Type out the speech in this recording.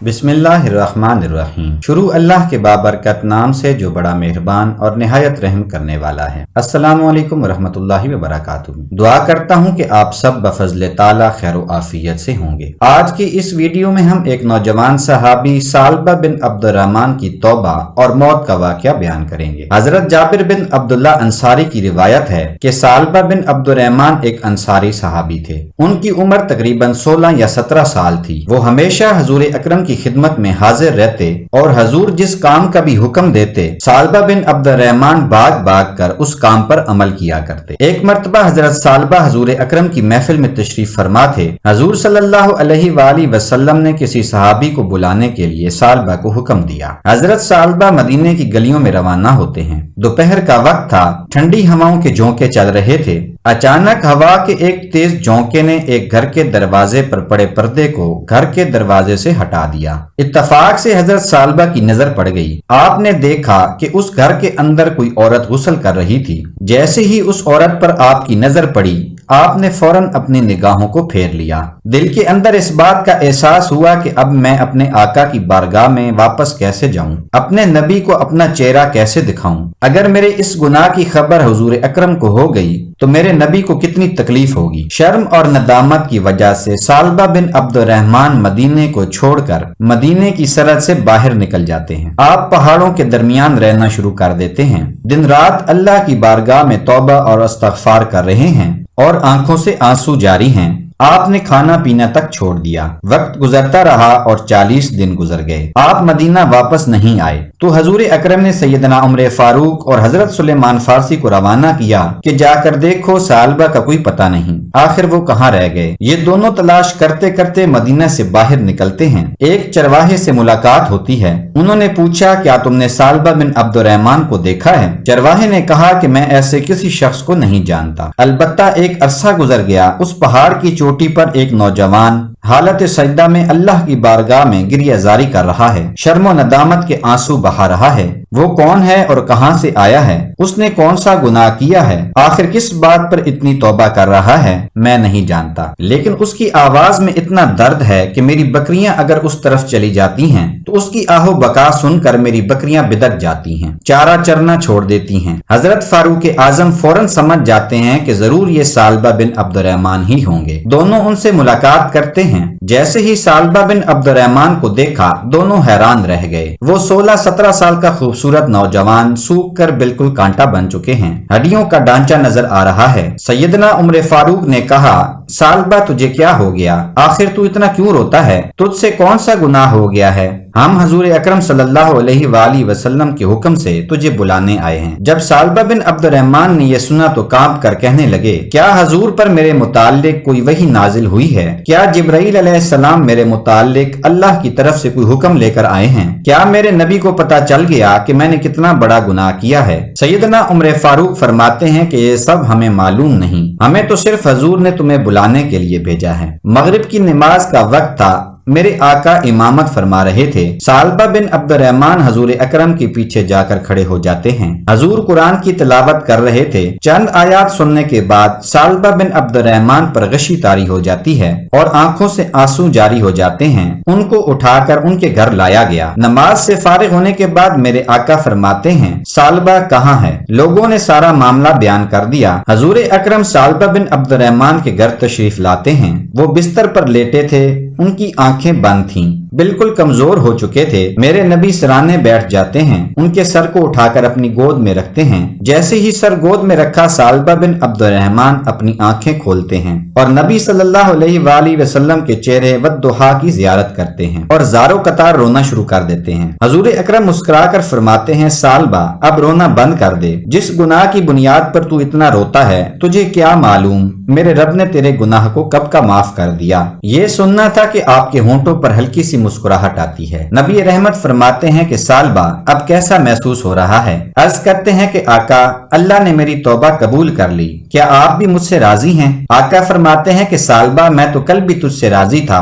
بسم اللہ الرحمن الرحیم۔ شروع اللہ کے بابرکت نام سے جو بڑا مہربان اور نہایت رحم کرنے والا ہے۔ السلام علیکم ورحمۃ اللہ وبرکاتہ۔ دعا کرتا ہوں کہ آپ سب بفضل تعالی خیر و عافیت سے ہوں گے۔ آج کی اس ویڈیو میں ہم ایک نوجوان صحابی ثعلبہ بن عبد الرحمن کی توبہ اور موت کا واقعہ بیان کریں گے۔ حضرت جابر بن عبداللہ انصاری کی روایت ہے کہ ثعلبہ بن عبد الرحمن ایک انصاری صحابی تھے۔ ان کی عمر تقریباً 16 یا 17 سال تھی۔ وہ ہمیشہ حضور اکرم کی خدمت میں حاضر رہتے اور حضور جس کام کا بھی حکم دیتے ثعلبہ بن عبد الرحمن بھاگ کر اس کام پر عمل کیا کرتے۔ ایک مرتبہ حضرت ثعلبہ حضور اکرم کی محفل میں تشریف فرما تھے۔ حضور صلی اللہ علیہ وآلہ وسلم نے کسی صحابی کو بلانے کے لیے ثعلبہ کو حکم دیا۔ حضرت ثعلبہ مدینے کی گلیوں میں روانہ ہوتے ہیں۔ دوپہر کا وقت تھا، ٹھنڈی ہواؤں کے جھونکے چل رہے تھے۔ اچانک ہوا کے ایک تیز جھونکے نے ایک گھر کے دروازے پر پڑے پردے کو گھر کے دروازے سے ہٹا دیا۔ اتفاق سے حضرت ثعلبہ کی نظر پڑ گئی۔ آپ نے دیکھا کہ اس گھر کے اندر کوئی عورت غسل کر رہی تھی۔ جیسے ہی اس عورت پر آپ کی نظر پڑی، آپ نے فوراً اپنی نگاہوں کو پھیر لیا۔ دل کے اندر اس بات کا احساس ہوا کہ اب میں اپنے آقا کی بارگاہ میں واپس کیسے جاؤں، اپنے نبی کو اپنا چہرہ کیسے دکھاؤں۔ اگر میرے اس گناہ کی خبر حضور اکرم کو ہو گئی تو میرے نبی کو کتنی تکلیف ہوگی۔ شرم اور ندامت کی وجہ سے ثعلبہ بن عبد الرحمن مدینے کو چھوڑ کر مدینے کی سرحد سے باہر نکل جاتے ہیں۔ آپ پہاڑوں کے درمیان رہنا شروع کر دیتے ہیں۔ دن رات اللہ کی بارگاہ میں توبہ اور استغفار کر رہے ہیں اور آنکھوں سے آنسو جاری ہیں۔ آپ نے کھانا پینا تک چھوڑ دیا۔ وقت گزرتا رہا اور 40 دن گزر گئے۔ آپ مدینہ واپس نہیں آئے تو حضور اکرم نے سیدنا عمر فاروق اور حضرت سلیمان فارسی کو روانہ کیا کہ جا کر دیکھو ثعلبہ کا کوئی پتہ نہیں، آخر وہ کہاں رہ گئے۔ یہ دونوں تلاش کرتے کرتے مدینہ سے باہر نکلتے ہیں۔ ایک چرواہے سے ملاقات ہوتی ہے۔ انہوں نے پوچھا، کیا تم نے ثعلبہ بن عبد الرحمن کو دیکھا ہے؟ چرواہے نے کہا کہ میں ایسے کسی شخص کو نہیں جانتا، البتہ ایک عرصہ گزر گیا، اس پہاڑ کی چوٹی پر ایک نوجوان حالت سجدہ میں اللہ کی بارگاہ میں گریہ زاری کر رہا ہے، شرم و ندامت کے آنسو بہا رہا ہے۔ وہ کون ہے اور کہاں سے آیا ہے؟ اس نے کون سا گناہ کیا ہے؟ آخر کس بات پر اتنی توبہ کر رہا ہے؟ میں نہیں جانتا، لیکن اس کی آواز میں اتنا درد ہے کہ میری بکریاں اگر اس طرف چلی جاتی ہیں تو اس کی آہو بکا سن کر میری بکریاں بدک جاتی ہیں، چارہ چرنا چھوڑ دیتی ہیں۔ حضرت فاروق اعظم فوراً سمجھ جاتے ہیں کہ ضرور یہ ثعلبہ بن عبد الرحمن ہی ہوں گے۔ دونوں ان سے ملاقات کرتے ہیں۔ جیسے ہی ثعلبہ بن عبد الرحمن کو دیکھا، دونوں حیران رہ گئے۔ وہ 16-17 سال کا خوبصورت نوجوان سوکھ کر بالکل کانٹا بن چکے ہیں، ہڈیوں کا ڈھانچہ نظر آ رہا ہے۔ سیدنا عمر فاروق نے کہا، ثعلبہ تجھے کیا ہو گیا؟ آخر تو اتنا کیوں روتا ہے؟ تجھ سے کون سا گناہ ہو گیا ہے؟ ہم حضور اکرم صلی اللہ علیہ وآلہ وسلم کے حکم سے تجھے بلانے آئے ہیں۔ جب ثعلبہ بن عبد الرحمن نے یہ سنا تو کانپ کر کہنے لگے، کیا حضور پر میرے متعلق کوئی وحی نازل ہوئی ہے؟ کیا جبرائیل علیہ السلام میرے متعلق اللہ کی طرف سے کوئی حکم لے کر آئے ہیں؟ کیا میرے نبی کو پتہ چل گیا کہ میں نے کتنا بڑا گناہ کیا ہے؟ سیدنا عمر فاروق فرماتے ہیں کہ یہ سب ہمیں معلوم نہیں، ہمیں تو صرف حضور نے تمہیں بلانے کے لیے بھیجا ہے۔ مغرب کی نماز کا وقت تھا، میرے آقا امامت فرما رہے تھے۔ ثعلبہ بن عبد الرحمن حضور اکرم کے پیچھے جا کر کھڑے ہو جاتے ہیں۔ حضور قرآن کی تلاوت کر رہے تھے۔ چند آیات سننے کے بعد ثعلبہ بن عبد الرحمن پر غشی طاری ہو جاتی ہے اور آنکھوں سے آنسو جاری ہو جاتے ہیں۔ ان کو اٹھا کر ان کے گھر لایا گیا۔ نماز سے فارغ ہونے کے بعد میرے آقا فرماتے ہیں، ثعلبہ کہاں ہے؟ لوگوں نے سارا معاملہ بیان کر دیا۔ حضور اکرم ثعلبہ بن عبد الرحمن کے گھر تشریف لاتے ہیں۔ وہ بستر پر لیٹے تھے، ان کی آنکھیں بند تھیں، بالکل کمزور ہو چکے تھے۔ میرے نبی سرانے بیٹھ جاتے ہیں، ان کے سر کو اٹھا کر اپنی گود میں رکھتے ہیں۔ جیسے ہی سر گود میں رکھا، ثعلبہ بن عبد الرحمن اپنی آنکھیں کھولتے ہیں اور نبی صلی اللہ علیہ وآلہ وسلم کے چہرے والضحیٰ کی زیارت کرتے ہیں اور زارو قطار رونا شروع کر دیتے ہیں۔ حضور اکرم مسکرا کر فرماتے ہیں، ثعلبہ اب رونا بند کر دے، جس گناہ کی بنیاد پر تو اتنا روتا ہے تجھے کیا معلوم میرے رب نے تیرے گناہ کو کب کا معاف کر دیا۔ یہ سننا تھا کہ آپ کے ہونٹوں پر ہلکی سی مسکراہٹ آتی ہے۔ نبی رحمت فرماتے ہیں کہ ثعلبہ اب کیسا محسوس ہو رہا ہے؟ عرض کرتے ہیں کہ آقا، اللہ نے میری توبہ قبول کر لی، کیا آپ بھی مجھ سے راضی ہیں؟ آقا فرماتے ہیں کہ ثعلبہ میں تو کل بھی تجھ سے راضی تھا،